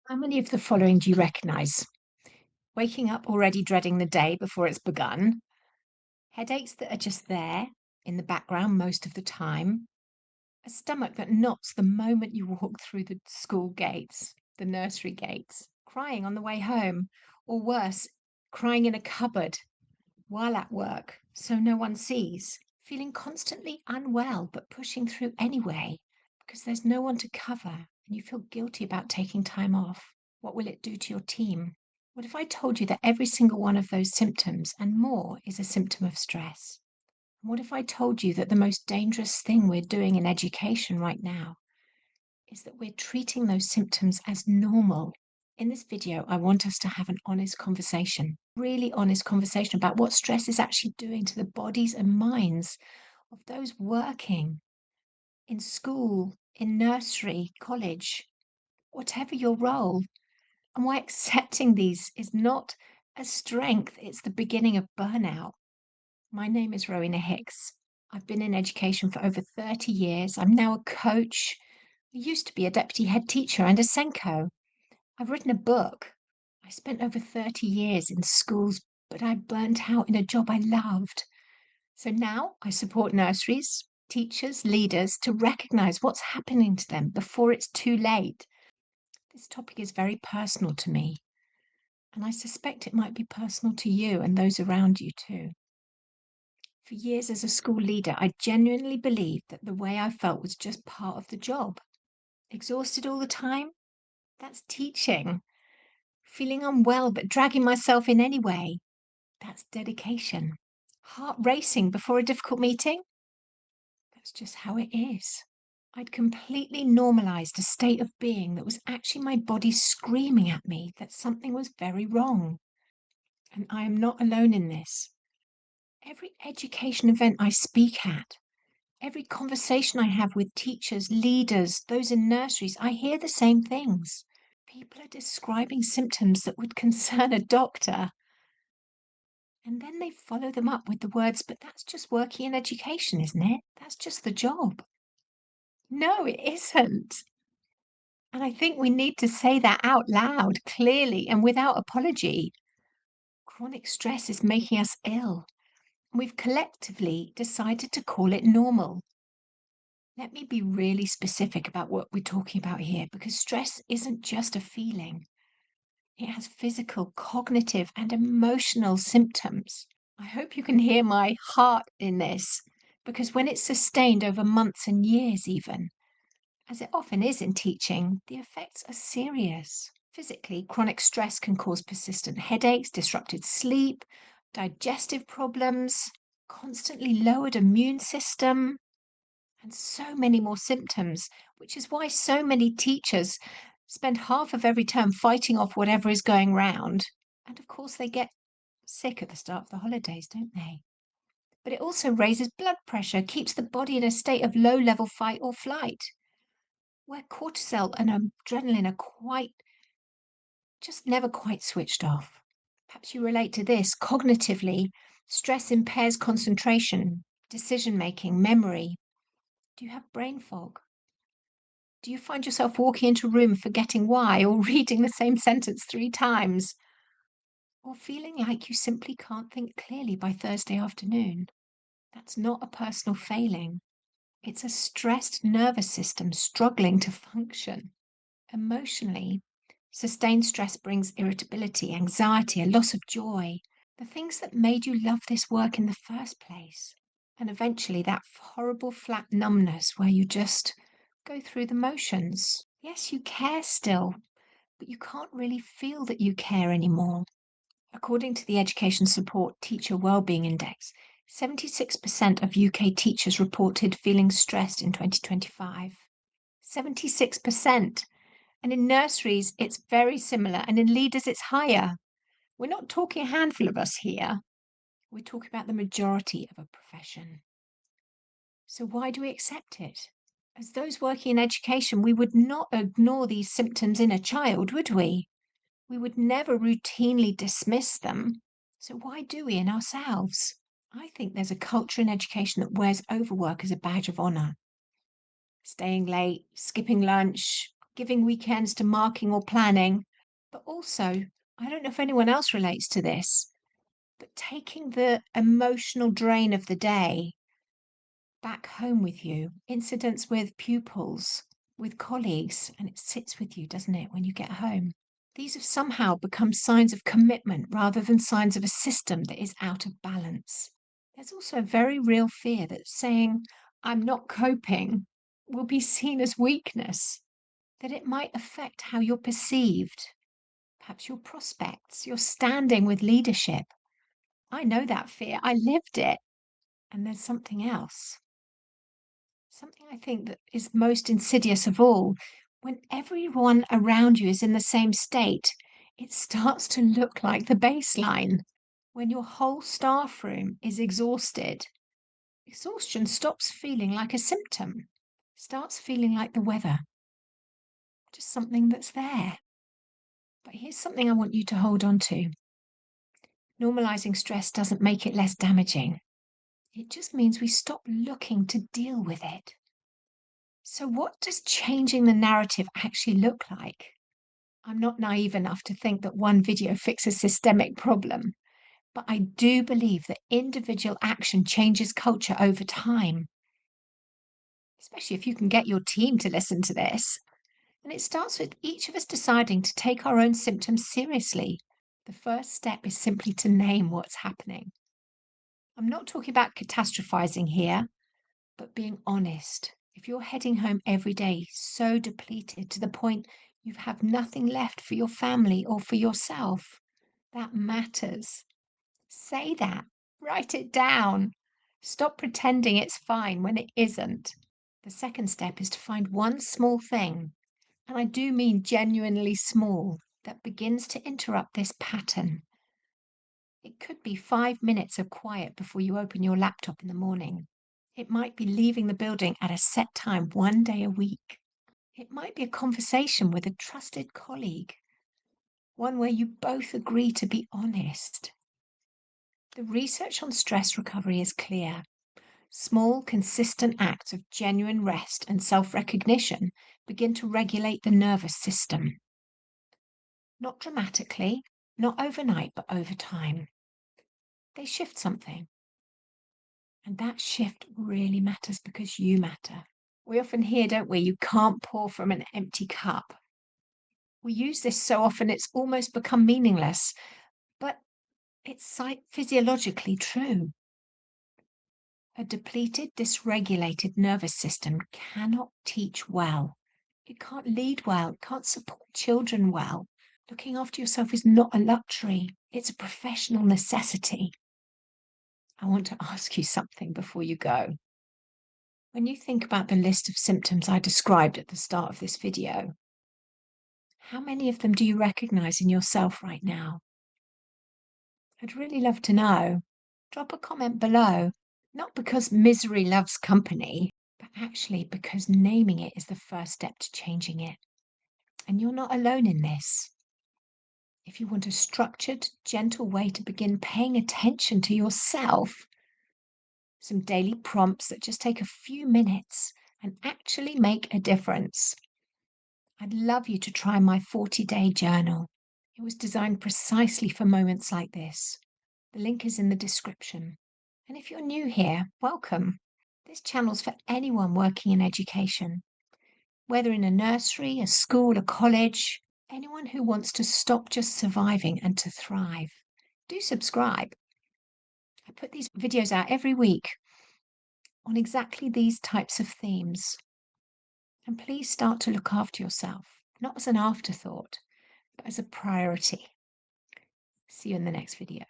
How many of the following do you recognise? Waking up already dreading the day before it's begun, headaches that are just there in the background most of the time, a stomach that knocks the moment you walk through the school gates, the nursery gates, crying on the way home, or worse, crying in a cupboard while at work so no one sees, feeling constantly unwell but pushing through anyway because there's no one to cover and you feel guilty about taking time off. What will it do to your team? What if I told you that every single one of those symptoms and more is a symptom of stress? And what if I told you that the most dangerous thing we're doing in education right now is that we're treating those symptoms as normal? In this video, I want us to have an honest conversation, really honest conversation about what stress is actually doing to the bodies and minds of those working in school, in nursery, college, whatever your role, and why accepting these is not a strength, it's the beginning of burnout. My name is Rowena Hicks. I've been in education for over 30 years. I'm now a coach. I used to be a deputy head teacher and a Senko. I've written a book. I spent over 30 years in schools, but I burnt out in a job I loved. So now I support nurseries, teachers, leaders to recognize what's happening to them before it's too late. This topic is very personal to me, and I suspect it might be personal to you and those around you too. For years as a school leader, I genuinely believed that the way I felt was just part of the job. Exhausted all the time? That's teaching. Feeling unwell but dragging myself in anyway? That's dedication. Heart racing before a difficult meeting? That's just how it is. I'd completely normalised a state of being that was actually my body screaming at me that something was very wrong. And I am not alone in this. Every education event I speak at, every conversation I have with teachers, leaders, those in nurseries, I hear the same things. People are describing symptoms that would concern a doctor. And then they follow them up with the words, but that's just working in education, isn't it? That's just the job. No, it isn't. And I think we need to say that out loud, clearly, and without apology. Chronic stress is making us ill. And we've collectively decided to call it normal. Let me be really specific about what we're talking about here, because stress isn't just a feeling. It has physical, cognitive, and emotional symptoms. I hope you can hear my heart in this, because when it's sustained over months and years, even, as it often is in teaching, the effects are serious. Physically, chronic stress can cause persistent headaches, disrupted sleep, digestive problems, constantly lowered immune system, and so many more symptoms, which is why so many teachers spend half of every term fighting off whatever is going round. And of course, they get sick at the start of the holidays, don't they? But it also raises blood pressure, keeps the body in a state of low level fight or flight, where cortisol and adrenaline are just never quite switched off. Perhaps you relate to this. Cognitively, stress impairs concentration, decision making, memory. Do you have brain fog? Do you find yourself walking into a room forgetting why or reading the same sentence 3 times? Or feeling like you simply can't think clearly by Thursday afternoon? That's not a personal failing. It's a stressed nervous system struggling to function. Emotionally, sustained stress brings irritability, anxiety, a loss of joy, the things that made you love this work in the first place. And eventually, that horrible flat numbness where you just go through the motions. Yes, you care still, but you can't really feel that you care anymore. According to the Education Support Teacher Wellbeing Index, 76% of UK teachers reported feeling stressed in 2025. 76%. And in nurseries, it's very similar. And in leaders, it's higher. We're not talking a handful of us here. We're talking about the majority of a profession. So why do we accept it? As those working in education, we would not ignore these symptoms in a child, would we? We would never routinely dismiss them. So why do we in ourselves? I think there's a culture in education that wears overwork as a badge of honour. Staying late, skipping lunch, giving weekends to marking or planning, but also, I don't know if anyone else relates to this, but taking the emotional drain of the day back home with you, incidents with pupils, with colleagues, and it sits with you, doesn't it, when you get home? These have somehow become signs of commitment rather than signs of a system that is out of balance. There's also a very real fear that saying, I'm not coping, will be seen as weakness, that it might affect how you're perceived, perhaps your prospects, your standing with leadership. I know that fear, I lived it. And there's something else. Something I think that is most insidious of all. When everyone around you is in the same state, it starts to look like the baseline. When your whole staff room is exhausted, exhaustion stops feeling like a symptom, starts feeling like the weather, just something that's there. But here's something I want you to hold on to. Normalizing stress doesn't make it less damaging. It just means we stop looking to deal with it. So, what does changing the narrative actually look like? I'm not naive enough to think that one video fixes systemic problem, but I do believe that individual action changes culture over time, especially if you can get your team to listen to this. And it starts with each of us deciding to take our own symptoms seriously. The first step is simply to name what's happening. I'm not talking about catastrophizing here, but being honest. If you're heading home every day so depleted to the point you have nothing left for your family or for yourself, that matters. Say that. Write it down. Stop pretending it's fine when it isn't. The second step is to find one small thing, and I do mean genuinely small, that begins to interrupt this pattern. It could be 5 minutes of quiet before you open your laptop in the morning. It might be leaving the building at a set time one day a week. It might be a conversation with a trusted colleague, one where you both agree to be honest. The research on stress recovery is clear. Small, consistent acts of genuine rest and self-recognition begin to regulate the nervous system. Not dramatically, not overnight, but over time. They shift something. And that shift really matters because you matter. We often hear, don't we, you can't pour from an empty cup. We use this so often it's almost become meaningless, but it's physiologically true. A depleted, dysregulated nervous system cannot teach well. It can't lead well. It can't support children well. Looking after yourself is not a luxury. It's a professional necessity. I want to ask you something before you go. When you think about the list of symptoms I described at the start of this video, how many of them do you recognize in yourself right now? I'd really love to know. Drop a comment below, not because misery loves company, but actually because naming it is the first step to changing it. And you're not alone in this. If you want a structured, gentle way to begin paying attention to yourself, some daily prompts that just take a few minutes and actually make a difference. I'd love you to try my 40-day journal. It was designed precisely for moments like this. The link is in the description. And if you're new here, welcome. This channel's for anyone working in education, whether in a nursery, a school, a college, anyone who wants to stop just surviving and to thrive. Do subscribe. I put these videos out every week on exactly these types of themes. And please start to look after yourself, not as an afterthought, but as a priority. See you in the next video.